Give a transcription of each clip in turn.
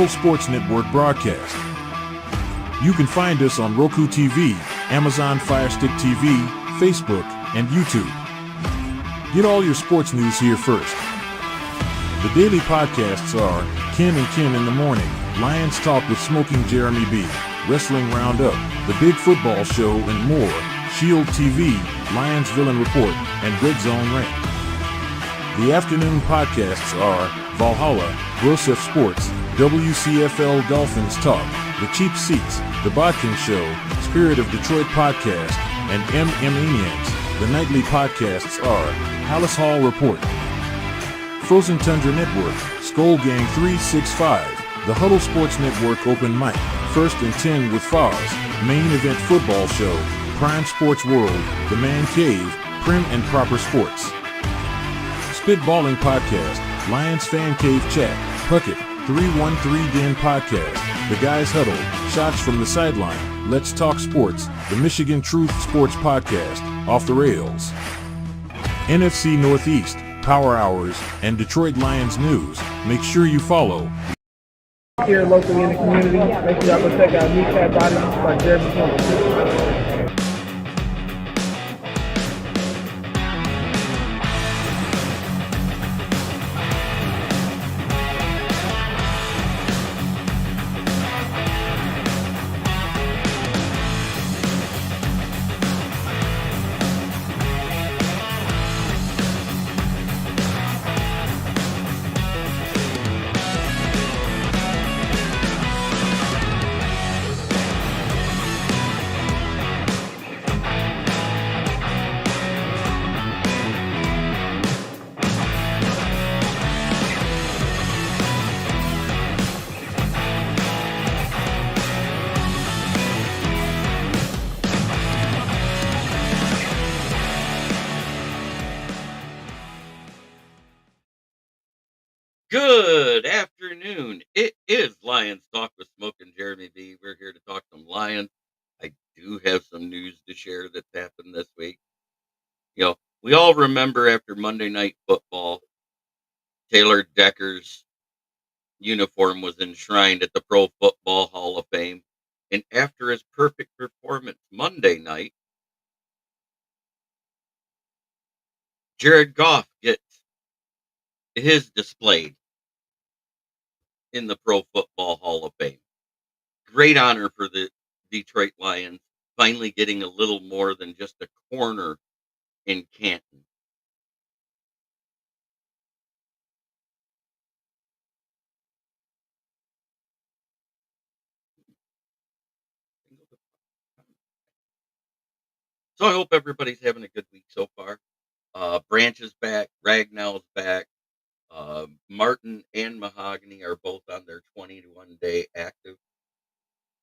Sports Network broadcast. You can find us on Roku TV, Amazon Fire Stick TV, Facebook, and YouTube. Get all your sports news here first. The daily podcasts are Ken and Ken in the Morning, Lions Talk with Smoking Jeremy B, Wrestling Roundup, The Big Football Show, and more, Shield TV, Lions Villain Report, and Red Zone Rant. The afternoon podcasts are Valhalla, Grosef Sports, WCFL Dolphins Talk, The Cheap Seats, The Bodkin Show, Spirit of Detroit Podcast, and Maniacs. The nightly podcasts are Hallis Hall Report, Frozen Tundra Network, Skull Gang 365, The Huddle Sports Network Open Mic, First and 10 with Foz, Main Event Football Show, Prime Sports World, The Man Cave, Prim and Proper Sports. Spitballing Podcast, Lions Fan Cave Chat, Puckett, 313 Den Podcast, The Guys Huddle, Shots from the Sideline, Let's Talk Sports, The Michigan Truth Sports Podcast, Off the Rails, NFC Northeast, Power Hours, and Detroit Lions News. Make sure you follow. Here locally in the community, make sure y'all go check out Kneecap Body by Jeremy Campbell. Good afternoon. It is Lions Talk with Smoke and Jeremy B. We're here to talk some Lions. I do have some news to share that's happened this week. We all remember after Monday Night Football, Taylor Decker's uniform was enshrined at the Pro Football Hall of Fame. And after his perfect performance Monday night, Jared Goff gets his displayed in the Pro Football Hall of Fame. Great honor for the Detroit Lions, finally getting a little more than just a corner in Canton. So I hope everybody's having a good week so far. Branch is back, Ragnall's back. Martin and Mahogany are both on their 21-day active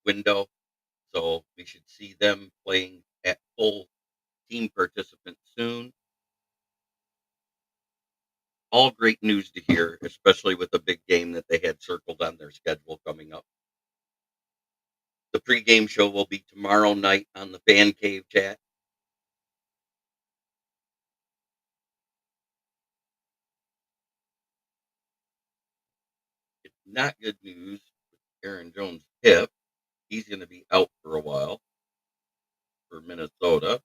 window. So we should see them playing at full team participants soon. All great news to hear, especially with the big game that they had circled on their schedule coming up. The pregame show will be tomorrow night on the Fan Cave chat. It's not good news with Aaron Jones' hip. He's going to be out for a while for Minnesota.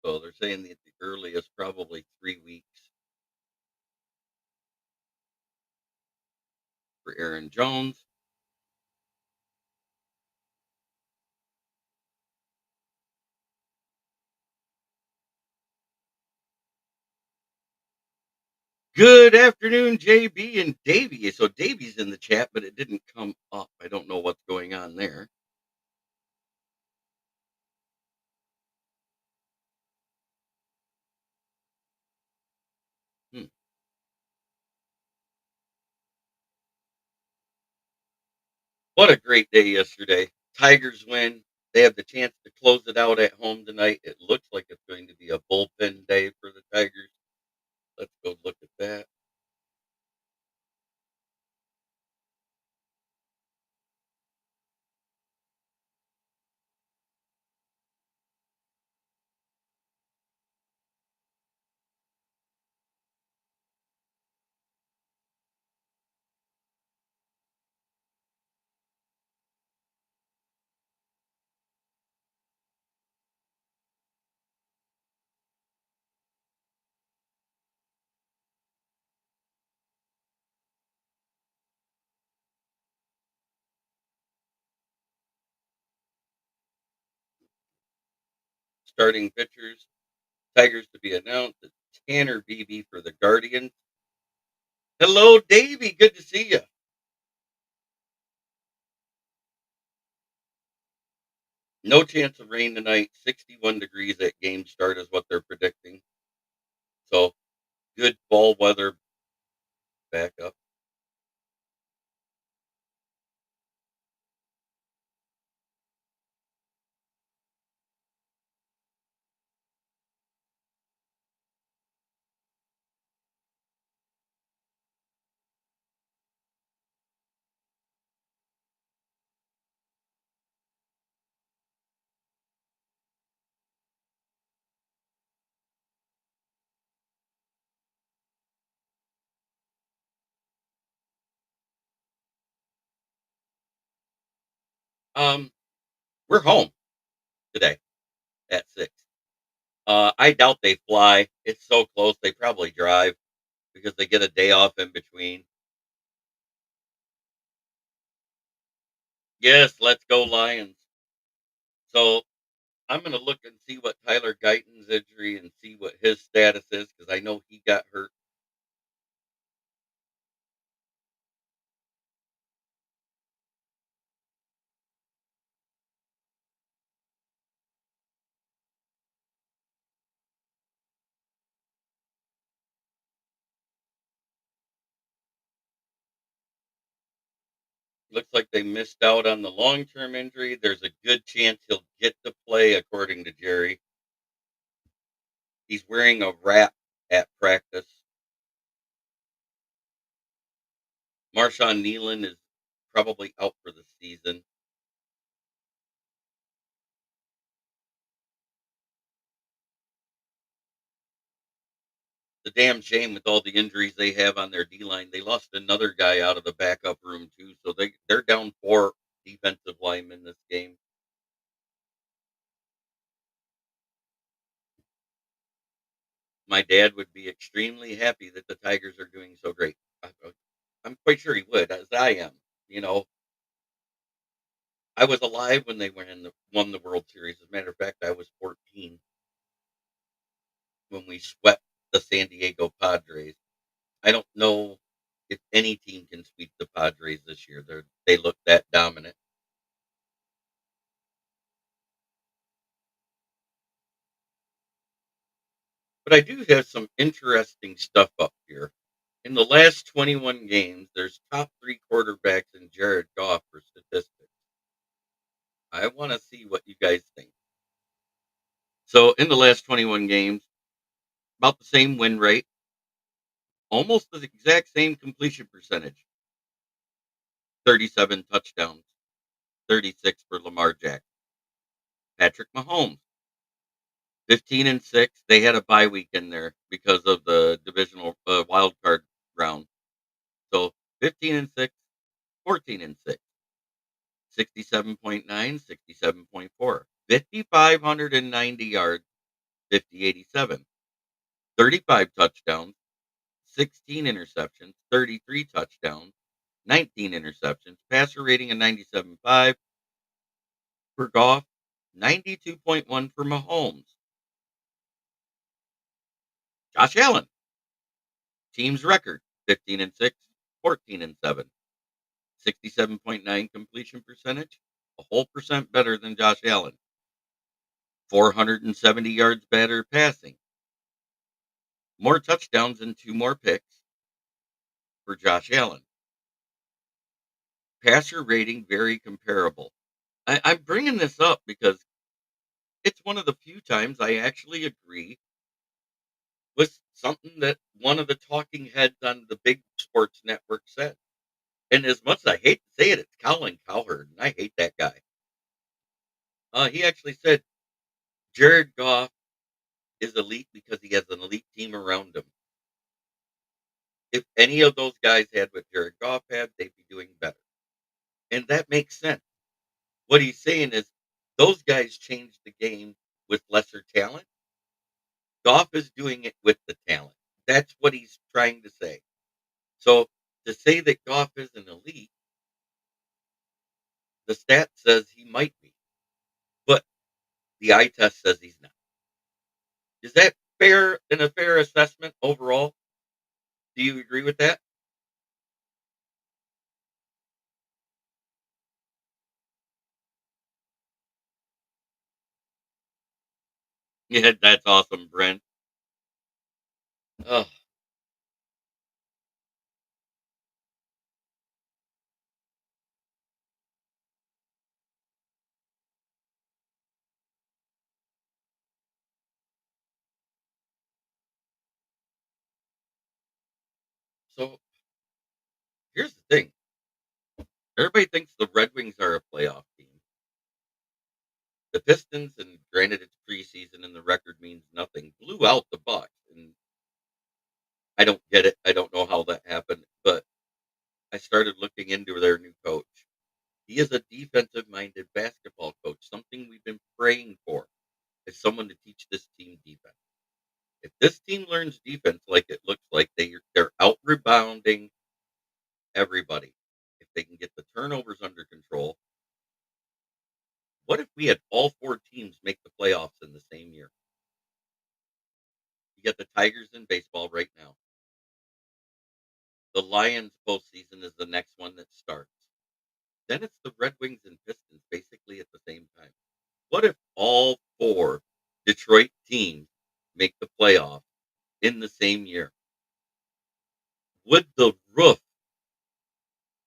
So they're saying that the earliest, probably 3 weeks for Aaron Jones. Good afternoon, JB and Davey. So Davey's in the chat, but it didn't come up. I don't know what's going on there. What a great day yesterday. Tigers win. They have the chance to close it out at home tonight. It looks like it's going to be a bullpen day for the Tigers. Let's go look at starting pitchers. Tigers to be announced. It's Tanner Beebe for the Guardians. Hello, Davey. Good to see you. No chance of rain tonight. 61 degrees at game start is what they're predicting. So good fall weather back up. Um, we're home today at 6. I doubt they fly. It's so close. They probably drive because they get a day off in between. Yes, let's go Lions. So I'm going to look and see what Tyler Guyton's injury and see what his status is because I know he got hurt. Looks like they missed out on the long-term injury. There's a good chance he'll get to play, according to Jerry. He's wearing a wrap at practice. Marshawn Nealon is probably out for the season. The damn shame with all the injuries they have on their D line. They lost another guy out of the backup room too, so they're down 4 defensive linemen this game. My dad would be extremely happy that the Tigers are doing so great. I'm quite sure he would, as I am. You know, I was alive when they won the World Series. As a matter of fact, I was 14 when we swept the San Diego Padres. I don't know if any team can sweep the Padres this year. They look that dominant. But I do have some interesting stuff up here. In the last 21 games, there's top 3 quarterbacks in Jared Goff for statistics. I want to see what you guys think. So in the last 21 games, about the same win rate, almost the exact same completion percentage, 37 touchdowns, 36 for Lamar Jackson. Patrick Mahomes, 15-6. They had a bye week in there because of the divisional wild card round. So 15-6, 14-6, 67.9, 67.4, 5,590 yards, 50-87, 35 touchdowns, 16 interceptions, 33 touchdowns, 19 interceptions, passer rating of 97.5 for Goff, 92.1 for Mahomes. Josh Allen, team's record, 15-6, 14-7, 67.9 completion percentage, a whole percent better than Josh Allen. 470 yards better passing. More touchdowns and 2 more picks for Josh Allen. Passer rating very comparable. I'm bringing this up because it's one of the few times I actually agree with something that one of the talking heads on the big sports network said. And as much as I hate to say it, it's Colin Cowherd, and I hate that guy. He actually said Jared Goff is elite because he has an elite team around him. If any of those guys had what Jared Goff had, they'd be doing better. And that makes sense. What he's saying is those guys changed the game with lesser talent. Goff is doing it with the talent. That's what he's trying to say. So to say that Goff is an elite, the stat says he might be, but the eye test says he's not. Is that fair and a fair assessment overall? Do you agree with that? Yeah, that's awesome, Brent. Oh, so here's the thing. Everybody thinks the Red Wings are a playoff team. The Pistons, and granted it's preseason and the record means nothing, blew out the Bucks, and I don't get it. I don't know how that happened, but I started looking into their new coach. He is a defensive-minded basketball coach, something we've been praying for, is someone to teach this team defense. If this team learns defense like it looks like they're out rebounding everybody, if they can get the turnovers under control, what if we had all four teams make the playoffs in the same year? You got the Tigers in baseball right now. The Lions postseason is the next one that starts. Then it's the Red Wings and Pistons basically at the same time. What if all four Detroit teams make the playoffs in the same year? Would the roof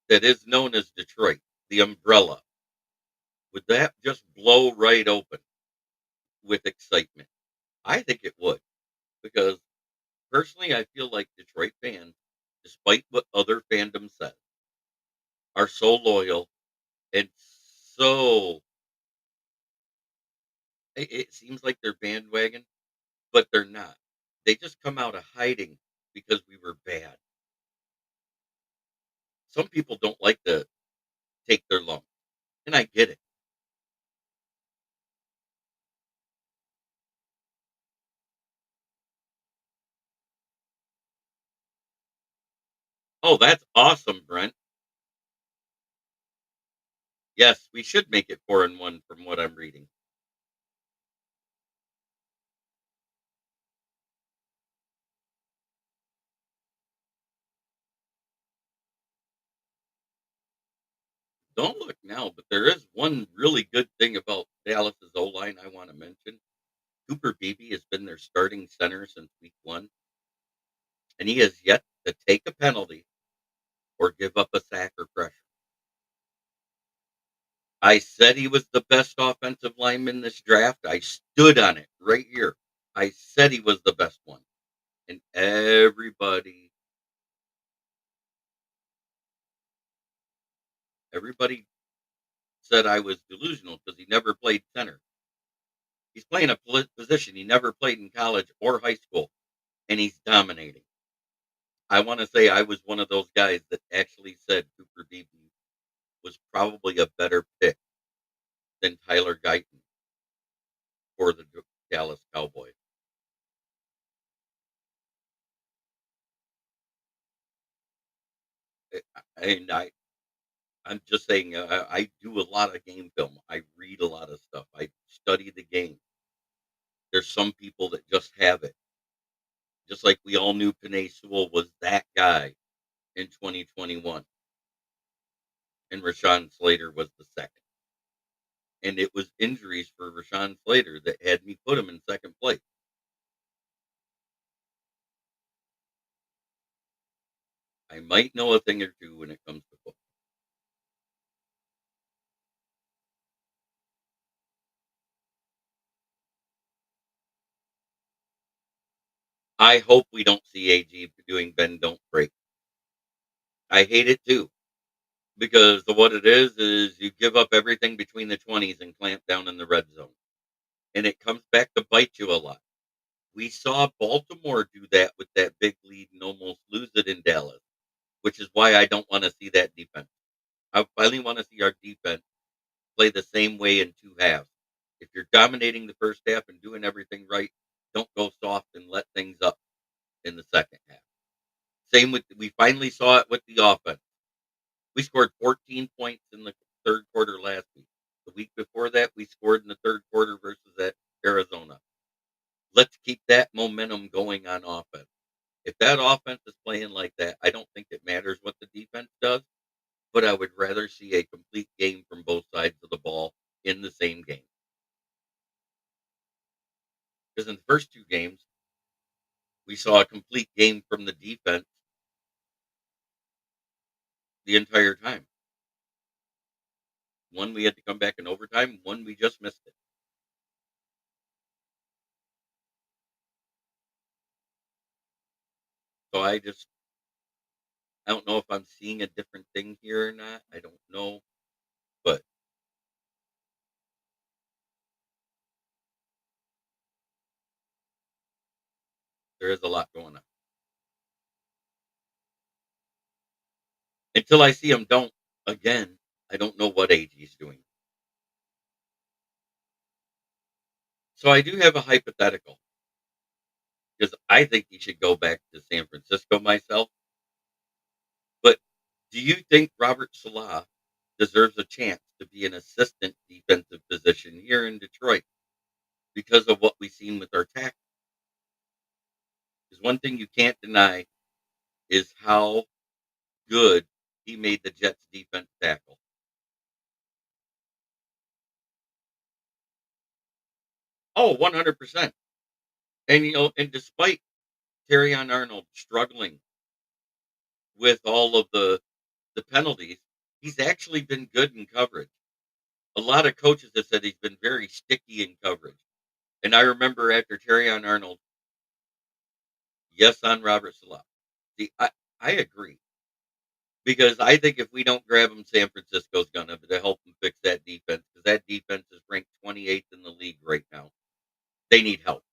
that is known as Detroit, the umbrella, would that just blow right open with excitement? I think it would, because personally, I feel like Detroit fans, despite what other fandom says, are so loyal and so. It seems like they're bandwagon, but they're not. They just come out of hiding because we were bad. Some people don't like to take their lumps, and I get it. Oh, that's awesome, Brent. Yes, we should make it 4-1 from what I'm reading. Don't look now, but there is one really good thing about Dallas's O line I want to mention. Cooper Beebe has been their starting center since week one, and he has yet to take a penalty or give up a sack or pressure. I said he was the best offensive lineman this draft. I stood on it right here. I said he was the best one. And everybody said I was delusional because he never played center. He's playing a position he never played in college or high school, and he's dominating. I want to say I was one of those guys that actually said Cooper Beebe was probably a better pick than Tyler Guyton for the Dallas Cowboys. And I'm just saying, I do a lot of game film. I read a lot of stuff. I study the game. There's some people that just have it. Just like we all knew Panay Sewell was that guy in 2021, and Rashawn Slater was the second. And it was injuries for Rashawn Slater that had me put him in second place. I might know a thing or two when it comes to football. I hope we don't see AG doing bend don't break. I hate it too, because what it is you give up everything between the 20s and clamp down in the red zone, and it comes back to bite you a lot. We saw Baltimore do that with that big lead and almost lose it in Dallas, which is why I don't want to see that defense. I finally want to see our defense play the same way in two halves. If you're dominating the first half and doing everything right, don't go soft and let things up in the second half. Same with we finally saw it with the offense. We scored 14 points in the third quarter last week. The week before that, we scored in the third quarter versus at Arizona. Let's keep that momentum going on offense. If that offense is playing like that, I don't think it matters what the defense does, but I would rather see a complete game from both sides of the ball in the same game. Because in the first two games, we saw a complete game from the defense the entire time. One we had to come back in overtime, one we just missed it. So I don't know if I'm seeing a different thing here or not. I don't know, but there is a lot going on. Until I see him don't again, I don't know what AG's doing. So I do have a hypothetical because I think he should go back to San Francisco myself. But do you think Robert Salah deserves a chance to be an assistant defensive position here in Detroit because of what we've seen with our tackle? Because one thing you can't deny is how good he made the Jets defense tackle. Oh, 100%. And and despite Terrion Arnold struggling with all of the penalties, he's actually been good in coverage. A lot of coaches have said he's been very sticky in coverage. And I remember after Terrion Arnold, yes on Robert Salah. See, I agree. Because I think if we don't grab him, San Francisco's gonna to help him fix that defense because that defense is ranked 28th in the league right now. They need help.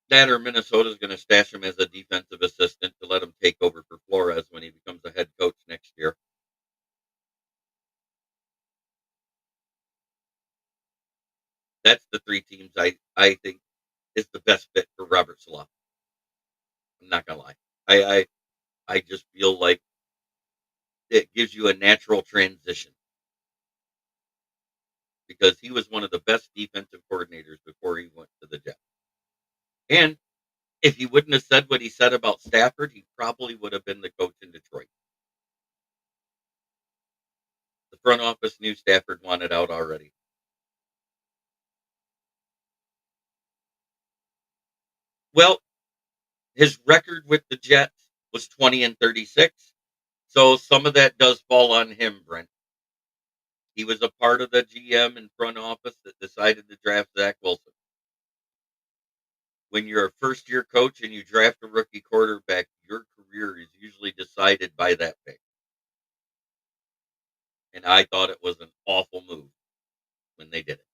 That or Minnesota's going to stash him as a defensive assistant to let him take over for Flores when he becomes a head coach next year. That's the three teams I think is the best fit for Robert Salah. I'm not gonna lie. I I, I just feel like it gives you a natural transition because he was one of the best defensive coordinators before he went to the Jets. And if he wouldn't have said what he said about Stafford, he probably would have been the coach in Detroit. The front office knew Stafford wanted out already. Well, his record with the Jets was 20-36. So some of that does fall on him, Brent. He was a part of the GM and front office that decided to draft Zach Wilson. When you're a first year coach and you draft a rookie quarterback, your career is usually decided by that pick. And I thought it was an awful move when they did it.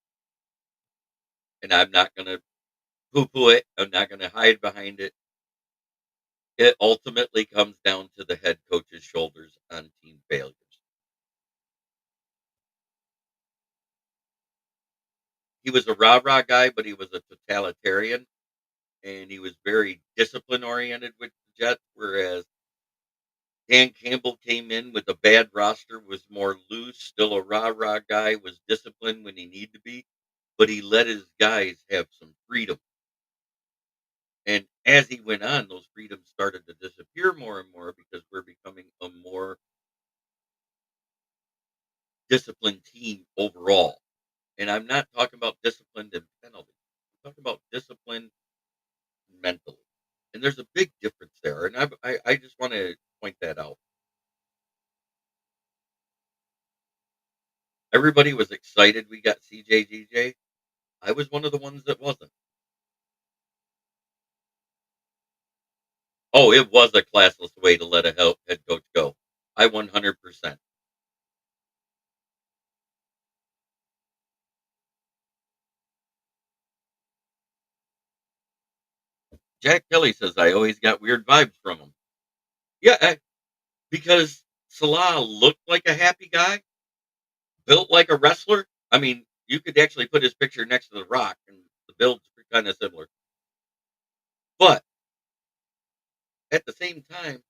And I'm not going to poo poo it. I'm not going to hide behind it. It ultimately comes down to the head coach's shoulders on team failures. He was a rah rah guy, but he was a totalitarian and he was very discipline oriented with the Jets, whereas Dan Campbell came in with a bad roster, was more loose, still a rah rah guy, was disciplined when he needed to be, but he let his guys have some freedom. And as he went on, those freedoms started to disappear more and more because we're becoming a more disciplined team overall. And I'm not talking about disciplined and penalty. I'm talking about discipline mentally. And there's a big difference there. And I just want to point that out. Everybody was excited we got CJGJ. I was one of the ones that wasn't. Oh, it was a classless way to let a head coach go. I 100%. Jack Kelly says I always got weird vibes from him. Yeah, because Salah looked like a happy guy, built like a wrestler. I mean, you could actually put his picture next to The Rock, and the build's kind of similar. But at the same time,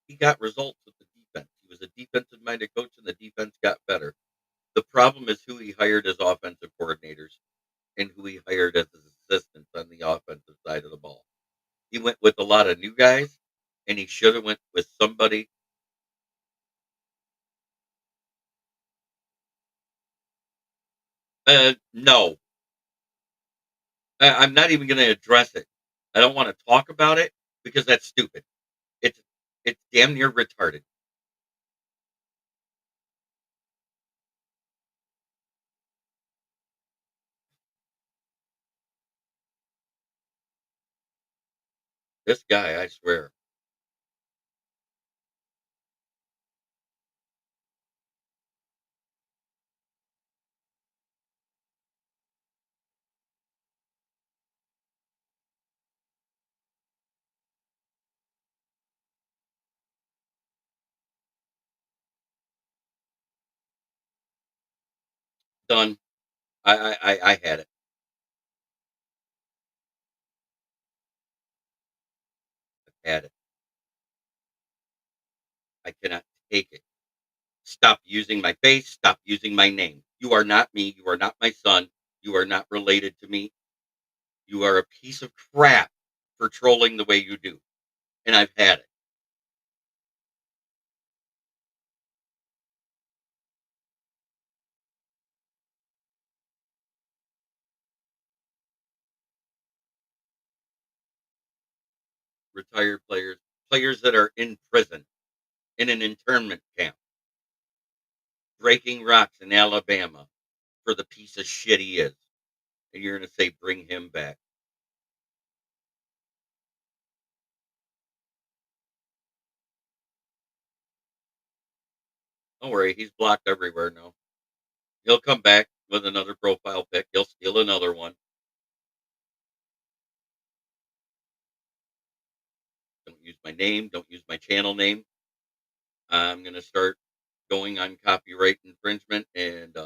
he got results with the defense. He was a defensive minded coach, and the defense got better. The problem is who he hired as offensive coordinators and who he hired as his assistants on the offensive side of the ball. He went with a lot of new guys, and he should have went with somebody. No, I'm not even going to address it. I don't want to talk about it because that's stupid. It's it's damn near retarded. This guy, I swear, done. I had it. I had it. I cannot take it. Stop using my face. Stop using my name. You are not me. You are not my son. You are not related to me. You are a piece of crap for trolling the way you do. And I've had it. Retired players, players that are in prison, in an internment camp, breaking rocks in Alabama for the piece of shit he is. And you're going to say, bring him back. Don't worry. He's blocked everywhere now. He'll come back with another profile pic. He'll steal another one. Don't use my name. Don't use my channel name. I'm going to start going on copyright infringement and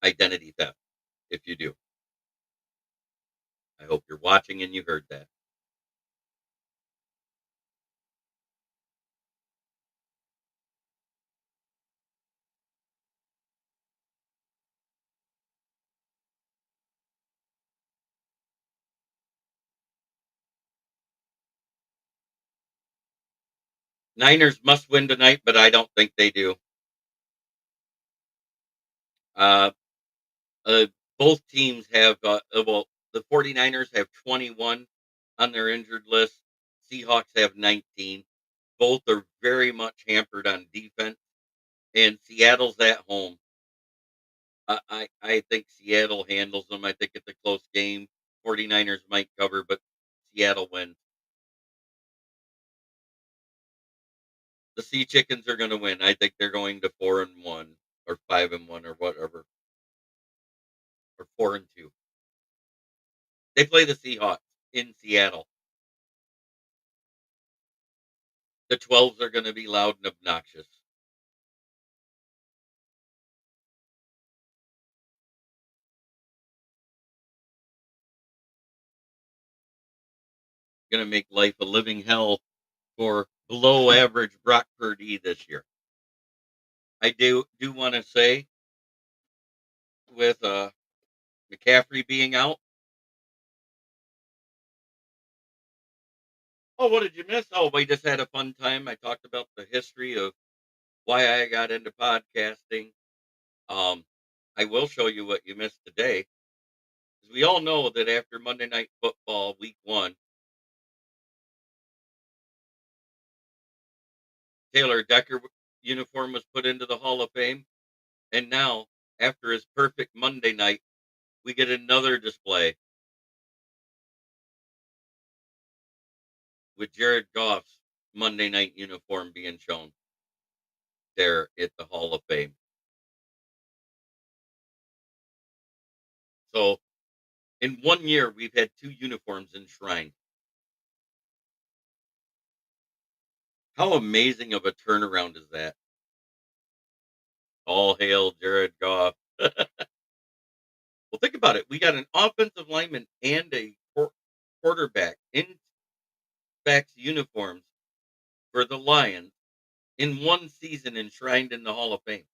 identity theft if you do. I hope you're watching and you heard that. Niners must win tonight, but I don't think they do. Uh, uh, both teams have, well, the 49ers have 21 on their injured list. Seahawks have 19. Both are very much hampered on defense, and Seattle's at home. I think Seattle handles them. I think it's a close game. 49ers might cover, but Seattle wins. The Sea Chickens are going to win. I think they're going to 4-1 or 5-1 or whatever, or 4-2. They play the Seahawks in Seattle. The 12s are going to be loud and obnoxious. Going to make life a living hell for below average Brock Purdy this year. I do want to say with McCaffrey being out. Oh, what did you miss? Oh, we just had a fun time. I talked about the history of why I got into podcasting. Um, I will show you what you missed today. 'Cause we all know that after Monday Night Football Week 1, Taylor Decker uniform was put into the Hall of Fame. And now, after his perfect Monday night, we get another display with Jared Goff's Monday night uniform being shown there at the Hall of Fame. So, in 1 year, we've had two uniforms enshrined. How amazing of a turnaround is that? All hail Jared Goff. Well, think about it. We got an offensive lineman and a quarterback in backs uniforms for the Lions. in one season enshrined in the Hall of Fame.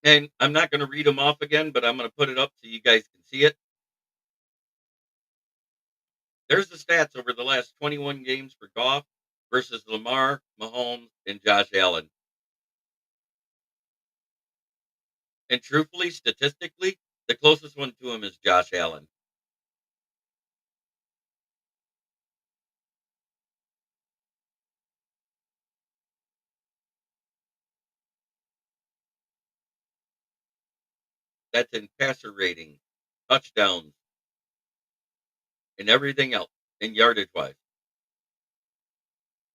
And I'm not going to read them off again, but I'm going to put it up so you guys can see it. There's the stats over the last 21 games for Goff versus Lamar, Mahomes, and Josh Allen. And truthfully, statistically, the closest one to him is Josh Allen. That's in passer rating, touchdowns, and everything else, and yardage wise.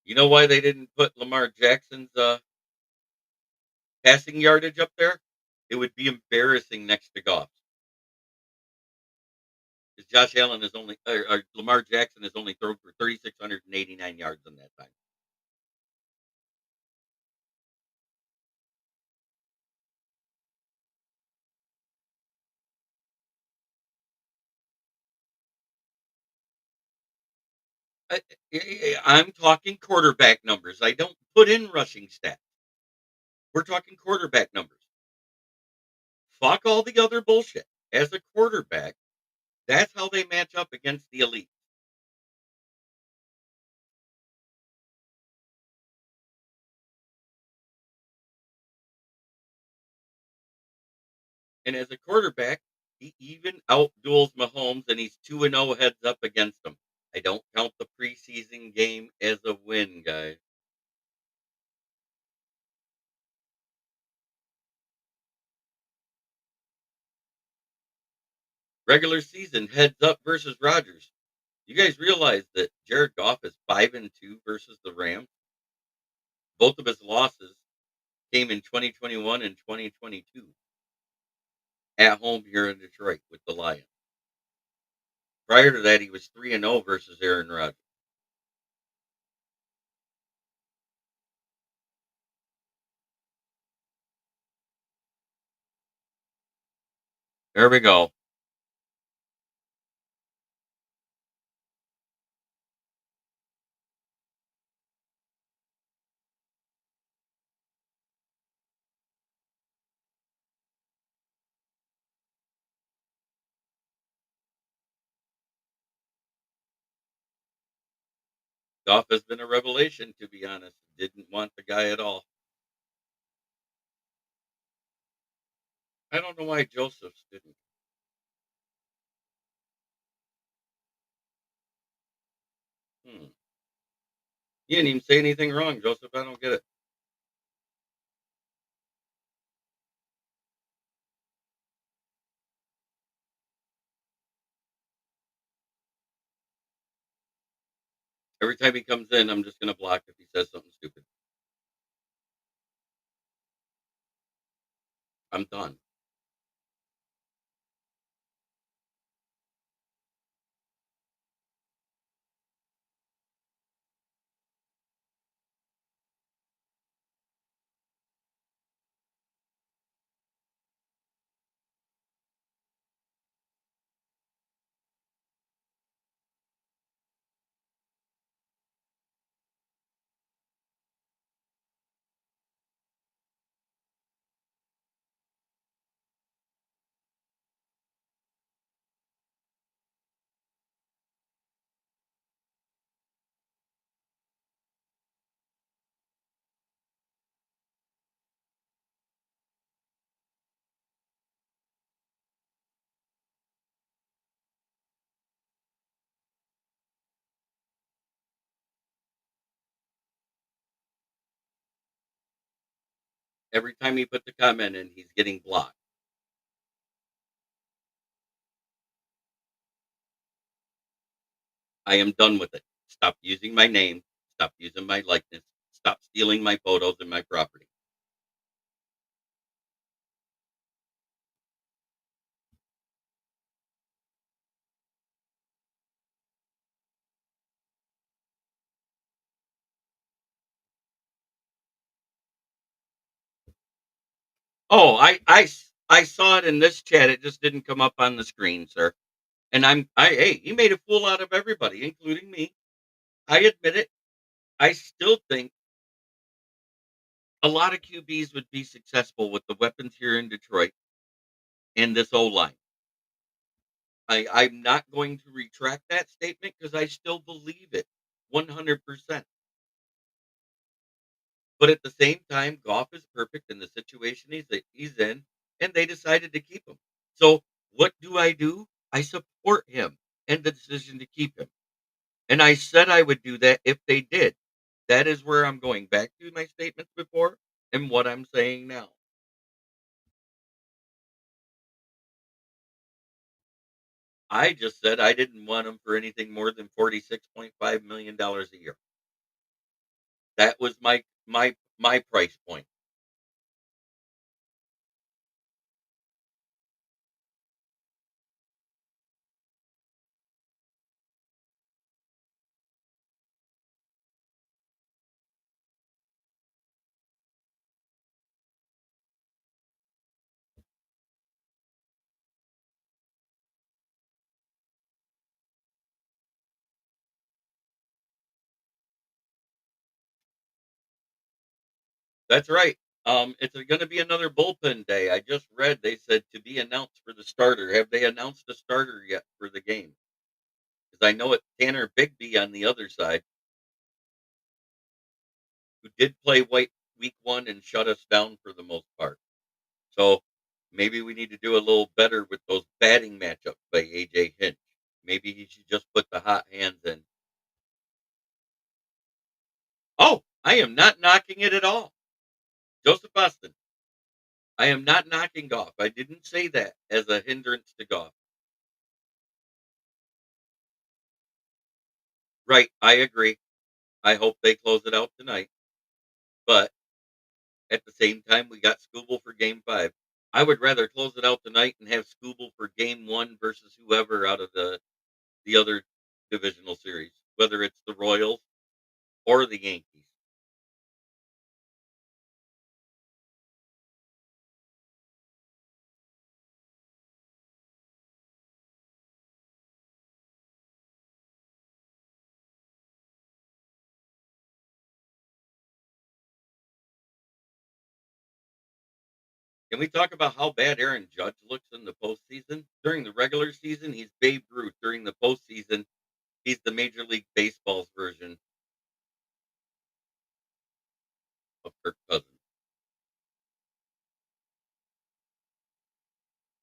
You know why they didn't put Lamar Jackson's passing yardage up there? It would be embarrassing next to Goff. Because Josh Allen is only, or Lamar Jackson has only thrown for 3,689 yards in that time. I'm talking quarterback numbers. I don't put in rushing stats. We're talking quarterback numbers. Fuck all the other bullshit. As a quarterback, that's how they match up against the elite. And as a quarterback, he even outduels Mahomes, and he's 2-0 heads up against him. I don't count the preseason game as a win, guys. Regular season heads up versus Rodgers. You guys realize that Jared Goff is 5-2 versus the Rams? Both of his losses came in 2021 and 2022 at home here in Detroit with the Lions. Prior to that, he was 3-0 versus Aaron Rodgers. There we go. Goff has been a revelation, to be honest. Didn't want the guy at all. I don't know why Joseph's didn't. Hmm. He didn't even say anything wrong, Joseph. I don't get it. Every time he comes in, I'm just going to block if he says something stupid. I'm done. Every time he puts a comment in, he's getting blocked. I am done with it. Stop using my name. Stop using my likeness. Stop stealing my photos and my property. Oh, I saw it in this chat. It just didn't come up on the screen, sir. And hey, he made a fool out of everybody, including me. I admit it. I still think a lot of QBs would be successful with the weapons here in Detroit and this O line. I'm not going to retract that statement because I still believe it 100%. But at the same time, Goff is perfect in the situation he's in, and they decided to keep him. So what do? I support him and the decision to keep him. And I said I would do that if they did. That is where I'm going back to my statements before and what I'm saying now. I just said I didn't want him for anything more than $46.5 million a year. That was my price point. That's right. It's going to be another bullpen day. I just read they said to be announced for the starter. Have they announced a starter yet for the game? Because I know it's Tanner Bigby on the other side, who did play week one and shut us down for the most part. So maybe we need to do a little better with those batting matchups by AJ Hinch. Maybe he should just put the hot hands in. Oh, I am not knocking it at all. Joseph Austin. I am not knocking Goff. I didn't say that as a hindrance to Goff. Right, I agree. I hope they close it out tonight. But at the same time, we got Scooble for game 5. I would rather close it out tonight and have Scooble for game 1 versus whoever out of the other divisional series, whether it's the Royals or the Yankees. Can we talk about how bad Aaron Judge looks in the postseason? During the regular season, he's Babe Ruth. During the postseason, he's the Major League Baseball's version of Kirk Cousins.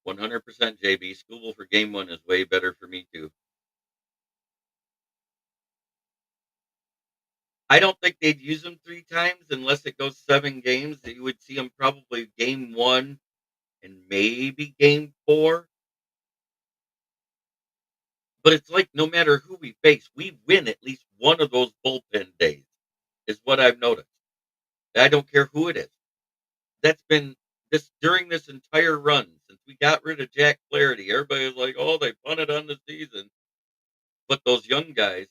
100% JB. Scooble for game 1 is way better for me, too. I don't think they'd use him 3 times unless it goes 7 games. You would see him probably game 1 and maybe game 4. But it's like no matter who we face, we win at least one of those bullpen days, is what I've noticed. I don't care who it is. That's been this during this entire run since we got rid of Jack Flaherty. Everybody was like, "Oh, they punted on the season." But those young guys,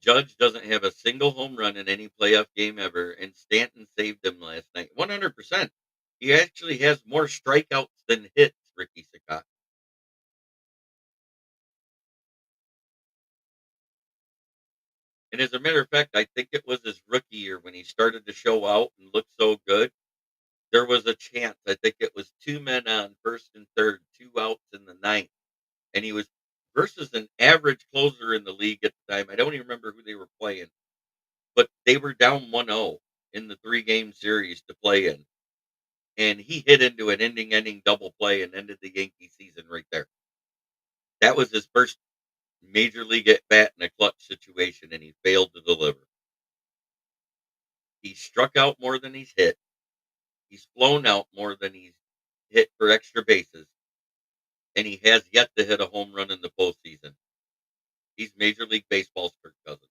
Judge doesn't have a single home run in any playoff game ever, and Stanton saved him last night. 100%. He actually has more strikeouts than hits, Ricky Sakat. And as a matter of fact, I think it was his rookie year when he started to show out and look so good. There was a chance. I think it was 2 men on first and third, 2 outs in the ninth, and he was versus an average closer in the league at the time. I don't even remember who they were playing, but they were down 1-0 in the 3-game series to play in, and he hit into an ending double play and ended the Yankee season right there. That was his first major league at bat in a clutch situation, and he failed to deliver. He struck out more than he's hit. He's flown out more than he's hit for extra bases, and he has yet to hit a home run in the postseason. He's Major League Baseball's Kirk Cousins.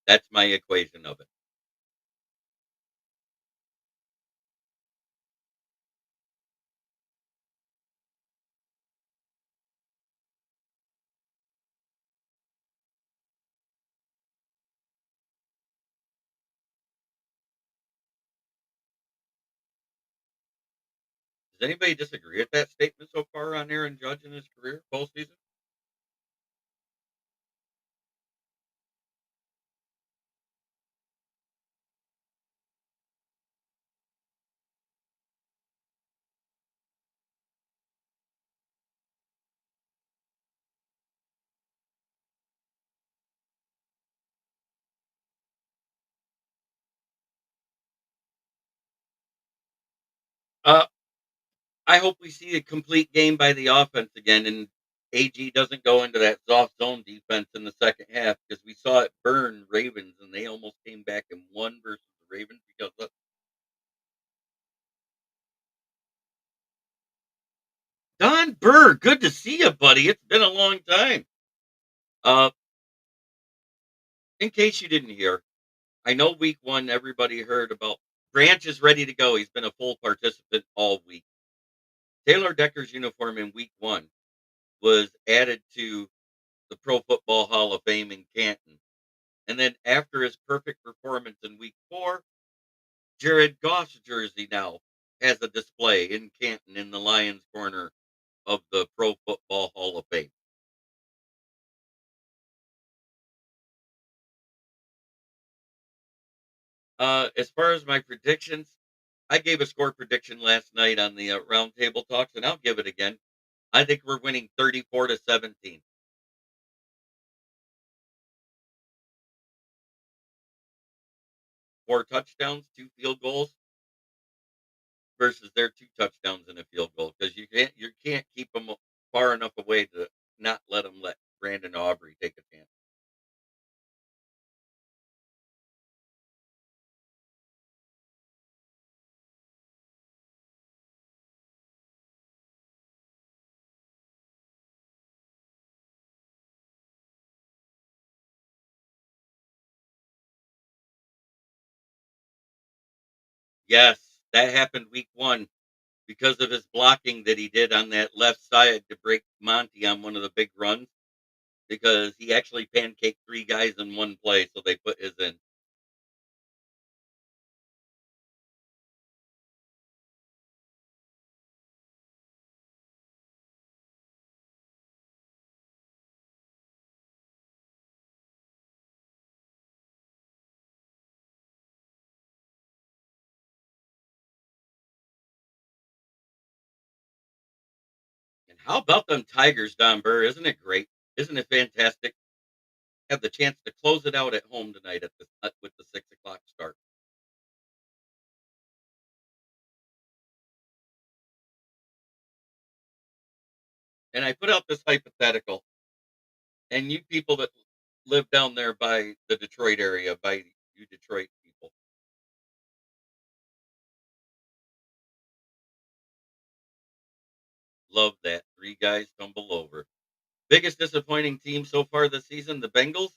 That's my equation of it. Does anybody disagree with that statement so far on Aaron Judge in his career postseason? Uh, I hope we see a complete game by the offense again, and AG doesn't go into that soft zone defense in the second half because we saw it burn Ravens, and they almost came back and won versus the Ravens because of Don Burr. Good to see you, buddy. It's been a long time. Uh, in case you didn't hear, I know week one everybody heard about Branch is ready to go. He's been a full participant all week. Taylor Decker's uniform in week one was added to the Pro Football Hall of Fame in Canton. And then after his perfect performance in week four, Jared Goff's jersey now has a display in Canton in the Lions corner of the Pro Football Hall of Fame. As far as my predictions, I gave a score prediction last night on the roundtable talks, and I'll give it again. I think we're winning 34-17. 4 touchdowns, 2 field goals versus their 2 touchdowns and a field goal because you can't keep them far enough away to not let Brandon Aubrey take a chance. Yes, that happened week one because of his blocking that he did on that left side to break Monty on one of the big runs because he actually pancaked 3 guys in one play, so they put his in. And how about them Tigers, Don Burr? Isn't it great? Isn't it fantastic? Have the chance to close it out at home tonight with the 6 o'clock start. And I put out this hypothetical, and you people that live down there by the Detroit area, by you Detroit people, love that 3 guys tumble over. Biggest disappointing team so far this season, the Bengals.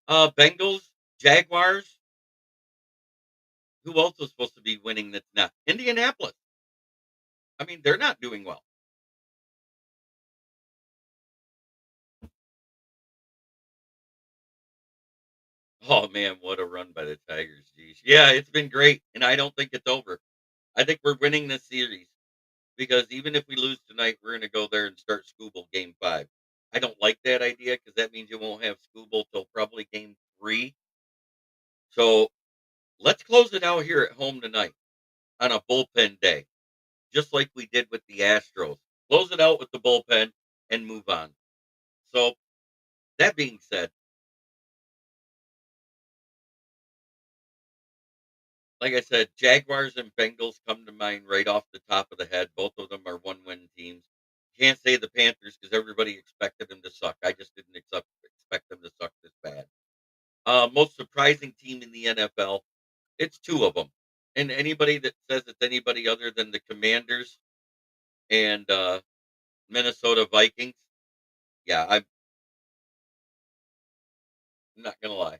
Bengals, Jaguars. Who else was supposed to be winning that's not? Indianapolis. I mean, they're not doing well. Oh man, what a run by the Tigers. Geez. Yeah, it's been great, and I don't think it's over. I think we're winning this series because even if we lose tonight, we're going to go there and start Scooble game 5. I don't like that idea because that means you won't have Scooble till probably game 3. So let's close it out here at home tonight on a bullpen day, just like we did with the Astros. Close it out with the bullpen and move on. So that being said, like I said, Jaguars and Bengals come to mind right off the top of the head. Both of them are one-win teams. Can't say the Panthers because everybody expected them to suck. I just didn't expect them to suck this bad. Most surprising team in the NFL. It's 2 of them. And anybody that says it's anybody other than the Commanders and Minnesota Vikings, yeah, I'm not gonna lie.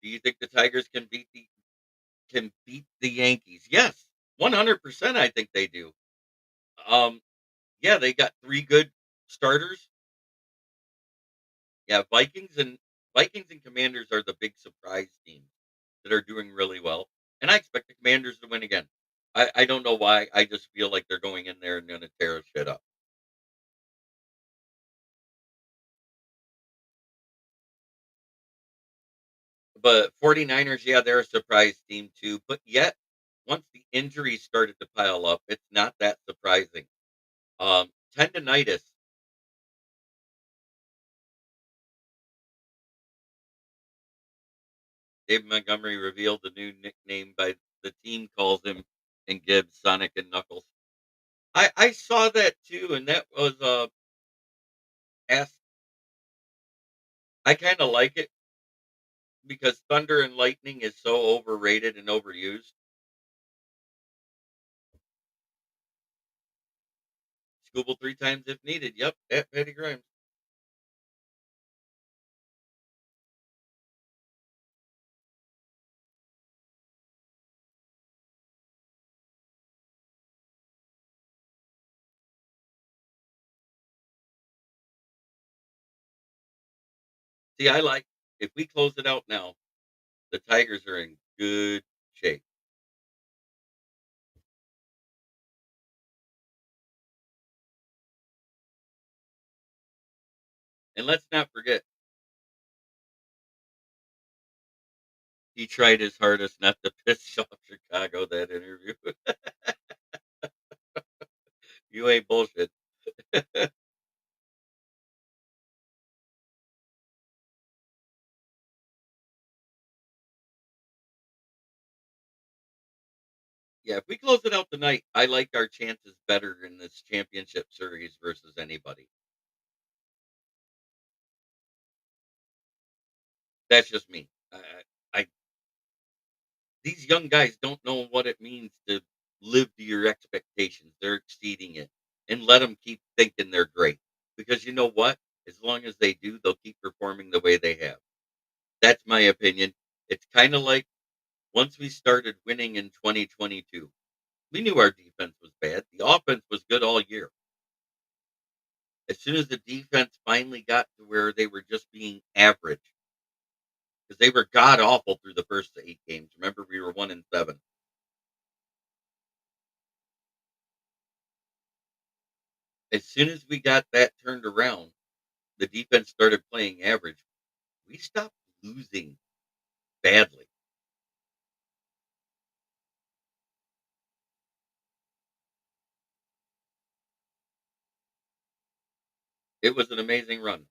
Do you think the Tigers can beat the Yankees? Yes, 100%. I think they do. Um, yeah, they got 3 good starters. Yeah, Vikings and Vikings and Commanders are the big surprise teams that are doing really well, and I expect the Commanders to win again. I don't know why. I just feel like they're going in there and going to tear shit up. But 49ers, yeah, they're a surprise team too. But yet, once the injuries started to pile up, it's not that surprising. Tendonitis. David Montgomery revealed the new nickname by the team calls him and gives Sonic and Knuckles. I saw that too, and that was asked. I kind of like it because Thunder and Lightning is so overrated and overused. Scooble 3 times if needed. Yep, at Petty Grimes. See, I like if we close it out now, the Tigers are in good shape. And let's not forget, he tried his hardest not to piss off Chicago that interview. You ain't bullshit. Yeah, if we close it out tonight, I like our chances better in this championship series versus anybody. That's just me. I these young guys don't know what it means to live to your expectations. They're exceeding it, and let them keep thinking they're great. Because you know what? As long as they do, they'll keep performing the way they have. That's my opinion. It's kind of like once we started winning in 2022, we knew our defense was bad. The offense was good all year. As soon as the defense finally got to where they were just being average, because they were god awful through the first 8 games. Remember, we were 1-7. As soon as we got that turned around, the defense started playing average. We stopped losing badly. It was an amazing run.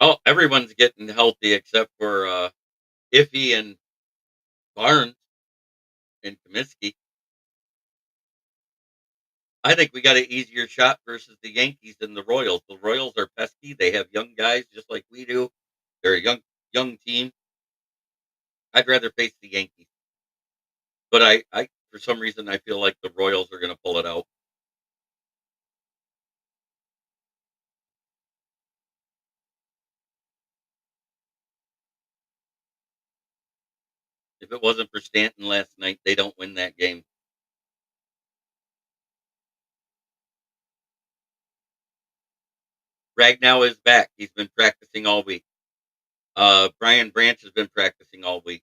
Oh, everyone's getting healthy except for Iffy and Barnes and Comiskey. I think we got an easier shot versus the Yankees than the Royals. The Royals are pesky. They have young guys just like we do. They're a young team. I'd rather face the Yankees, but I for some reason I feel like the Royals are going to pull it out. If it wasn't for Stanton last night, they don't win that game. Ragnow is back. He's been practicing all week. Brian Branch has been practicing all week.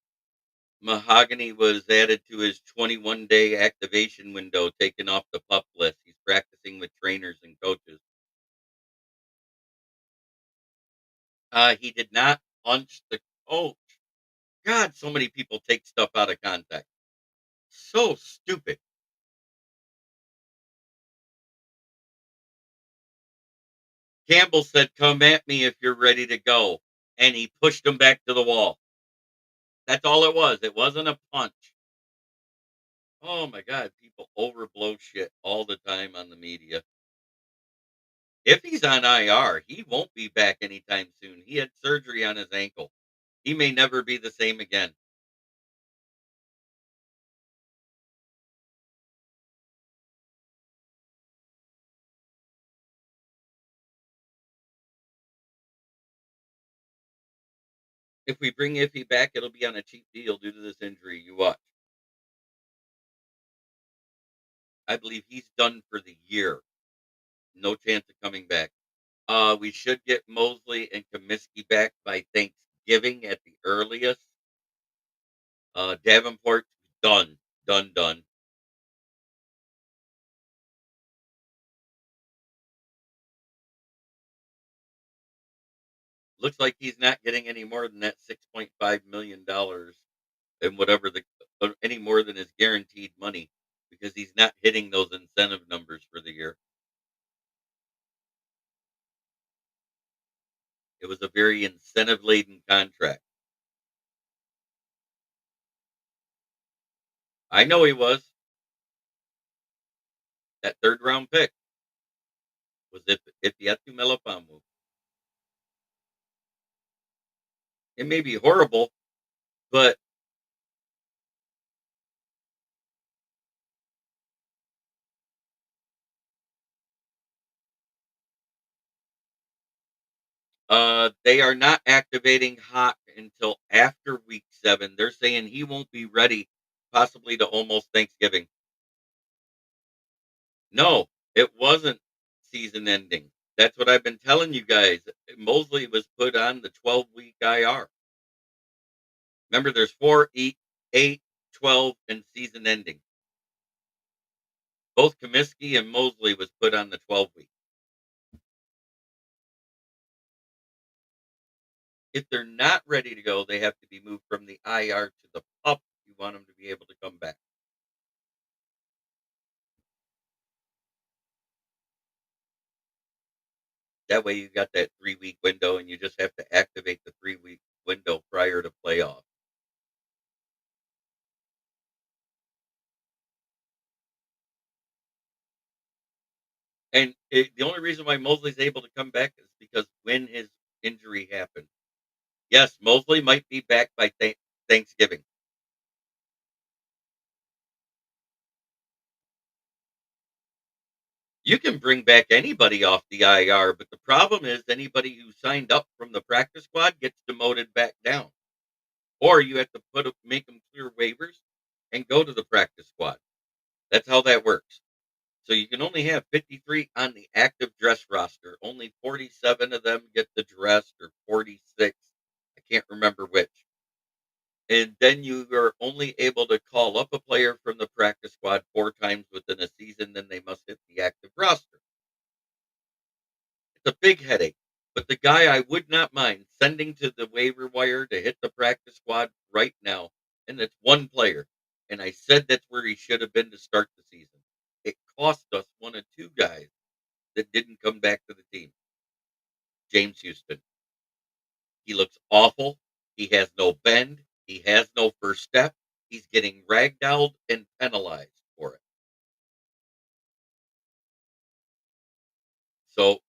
Mahogany was added to his 21-day activation window, taken off the pup list. He's practicing with trainers and coaches. He did not punch the coach. God, so many people take stuff out of context. So stupid. Campbell said, "Come at me if you're ready to go." And he pushed him back to the wall. That's all it was. It wasn't a punch. Oh my God. People overblow shit all the time on the media. If he's on IR, he won't be back anytime soon. He had surgery on his ankle. He may never be the same again. If we bring Iffy back, it'll be on a cheap deal due to this injury. You watch. I believe he's done for the year. No chance of coming back. We should get Mosley and Comiskey back by Thanksgiving at the earliest. Davenport, done. Done, done. Looks like he's not getting any more than that $6.5 million and whatever any more than his guaranteed money because he's not hitting those incentive numbers for the year. It was a very incentive laden contract. I know he was. That third round pick was Ifeatu Melifonwu. It may be horrible, but they are not activating Hawk until after week 7. They're saying he won't be ready possibly to almost Thanksgiving. No, it wasn't season ending. That's what I've been telling you guys. Mosley was put on the 12-week IR. Remember, there's 4, 8, 12, and season ending. Both Comiskey and Mosley was put on the 12-week. If they're not ready to go, they have to be moved from the IR to the PUP if you want them to be able to come back. That way you got that 3-week window and you just have to activate the 3-week window prior to playoff. And the only reason why Mosley's able to come back is because when his injury happened. Yes, Mosley might be back by Thanksgiving. You can bring back anybody off the IR, but the problem is anybody who signed up from the practice squad gets demoted back down. Or you have to make them clear waivers and go to the practice squad. That's how that works. So you can only have 53 on the active dress roster. Only 47 of them get the dress, or 46. I can't remember which. And then you are only able to call up a player from the practice squad 4 times within a season, then they must hit the active roster. It's a big headache. But the guy I would not mind sending to the waiver wire to hit the practice squad right now, and it's one player. And I said that's where he should have been to start the season. It cost us one of 2 guys that didn't come back to the team. James Houston. He looks awful. He has no bend. He has no first step. He's getting ragdolled and penalized for it. So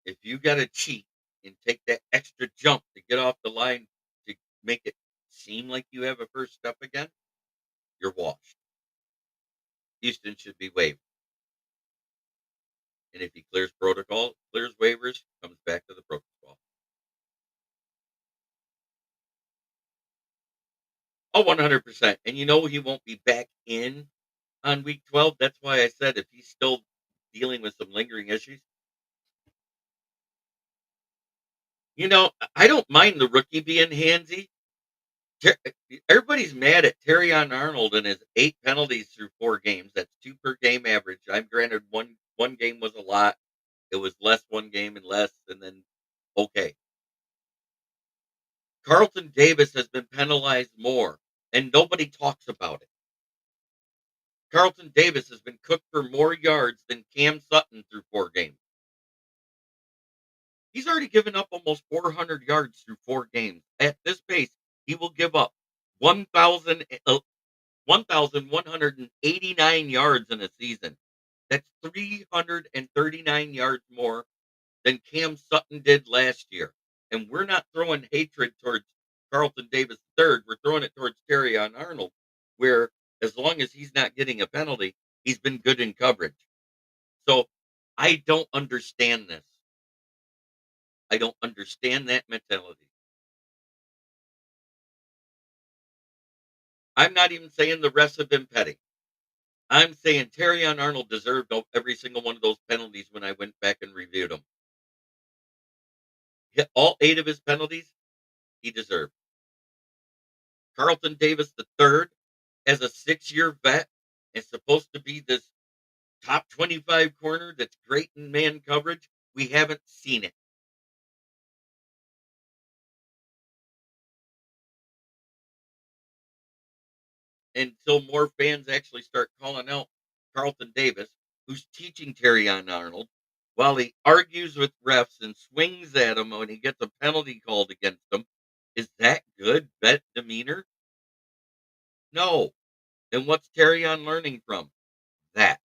if you got to cheat and take that extra jump to get off the line to make it seem like you have a first step again, you're washed. Houston should be waived. And if he clears protocol, clears waivers, comes back to the protocol. Oh, 100%. And you know he won't be back in on week 12. That's why I said if he's still dealing with some lingering issues, I don't mind the rookie being handsy. Everybody's mad at Terrion Arnold and his 8 penalties through 4 games. That's 2 per game average. I'm granted one game was a lot. It was less one game and less, and then okay. Carlton Davis has been penalized more, and nobody talks about it. Carlton Davis has been cooked for more yards than Cam Sutton through 4 games. He's already given up almost 400 yards through 4 games. At this pace, he will give up 1,000 1,189 yards in a season. That's 339 yards more than Cam Sutton did last year. And we're not throwing hatred towards Carlton Davis III. We're throwing it towards Terrion Arnold, where as long as he's not getting a penalty, he's been good in coverage. So I don't understand this. I don't understand that mentality. I'm not even saying the refs have been petty. I'm saying Terrion Arnold deserved every single one of those penalties when I went back and reviewed them. All 8 of his penalties, he deserved. Carlton Davis III, as a 6-year vet, is supposed to be this top 25 corner that's great in man coverage. We haven't seen it. Until more fans actually start calling out Carlton Davis, who's teaching Terrion Arnold, while he argues with refs and swings at him when he gets a penalty called against him. Is that good vet demeanor? No. And what's Terrion learning from? That.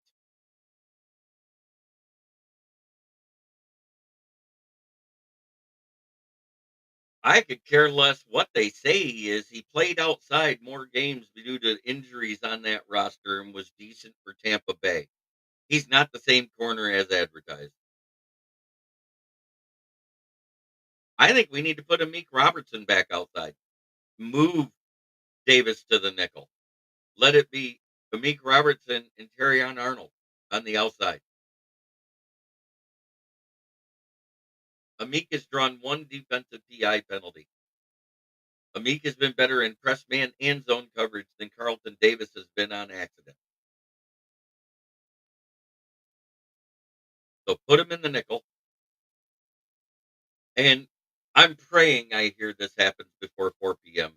I could care less what they say he is. He played outside more games due to injuries on that roster and was decent for Tampa Bay. He's not the same corner as advertised. I think we need to put Amik Robertson back outside. Move Davis to the nickel. Let it be Amik Robertson and Terrion Arnold on the outside. Amik has drawn 1 defensive PI penalty. Amik has been better in press man and zone coverage than Carlton Davis has been on accident. So put him in the nickel. And I'm praying I hear this happens before 4 p.m.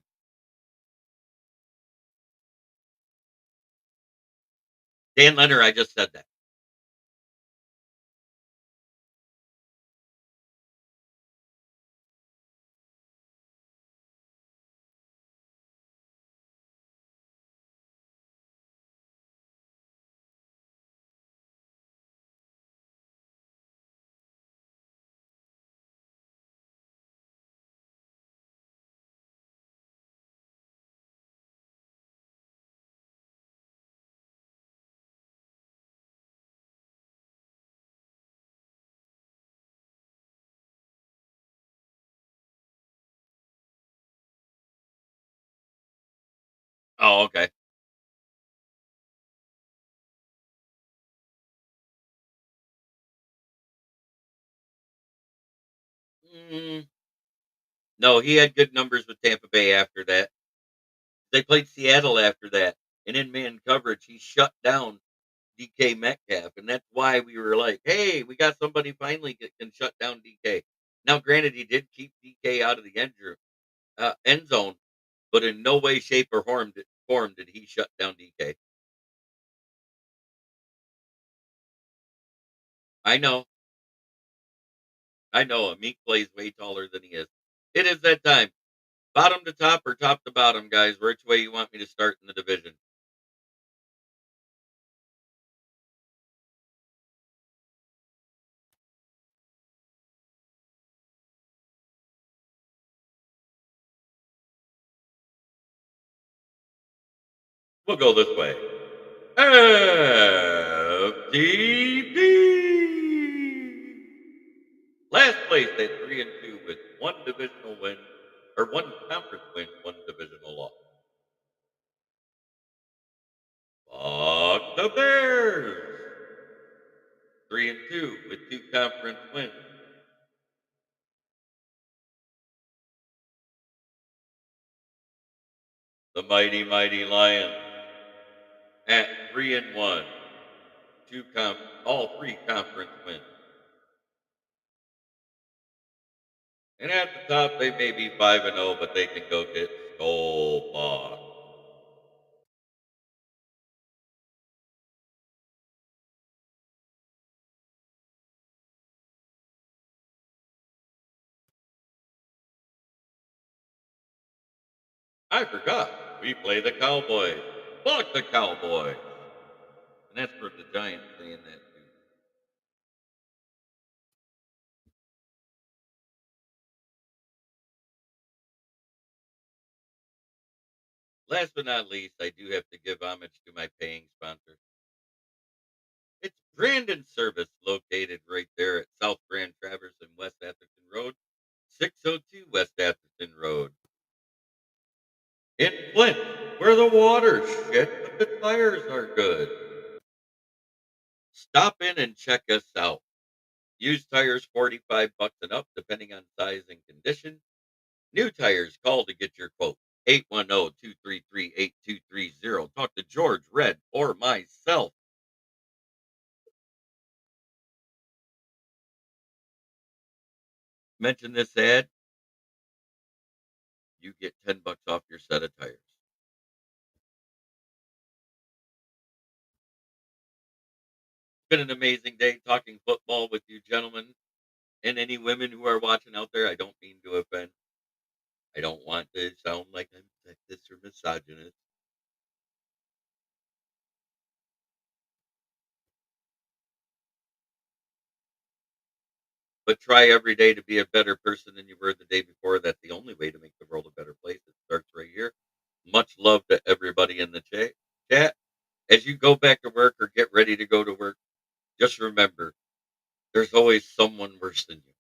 Dan Leonard, I just said that. Oh, okay. Mm, no, he had good numbers with Tampa Bay after that. They played Seattle after that. And in man coverage, he shut down DK Metcalf. And that's why we were like, hey, we got somebody finally that can shut down DK. Now, granted, he did keep DK out of the end zone, but in no way, shape, or form did he shut down DK. I know. I know. Meek plays way taller than he is. It is that time. Bottom to top or top to bottom, guys. Which way you want me to start in the division? We'll go this way. FTD. Last place at 3-2 with 1 divisional win, or 1 conference win, 1 divisional loss. Fuck the Bears. 3-2 with 2 conference wins. The mighty, mighty Lions at 3-1, all 3 conference wins. And at the top, they may be 5-0, but they can go get skull fucked. I forgot. We play the Cowboys. Fuck the Cowboys. And that's for the Giants saying that too. Last but not least, I do have to give homage to my paying sponsor. It's Brandon Service, located right there at South Grand Traverse and West Atherton Road, 602 West Atherton Road. In Flint, where the water's shit, but the tires are good. Stop in and check us out. Used tires, 45 bucks and up, depending on size and condition. New tires, call to get your quote. 810-233-8230. Talk to George, Red, or myself. Mention this ad, you get 10 bucks off your set of tires. Been an amazing day talking football with you gentlemen and any women who are watching out there. I don't mean to offend. I don't want to sound like I'm sexist or misogynist. But try every day to be a better person than you were the day before. That's the only way to make the world a better place. It starts right here. Much love to everybody in the chat. As you go back to work or get ready to go to work, just remember there's always someone worse than you.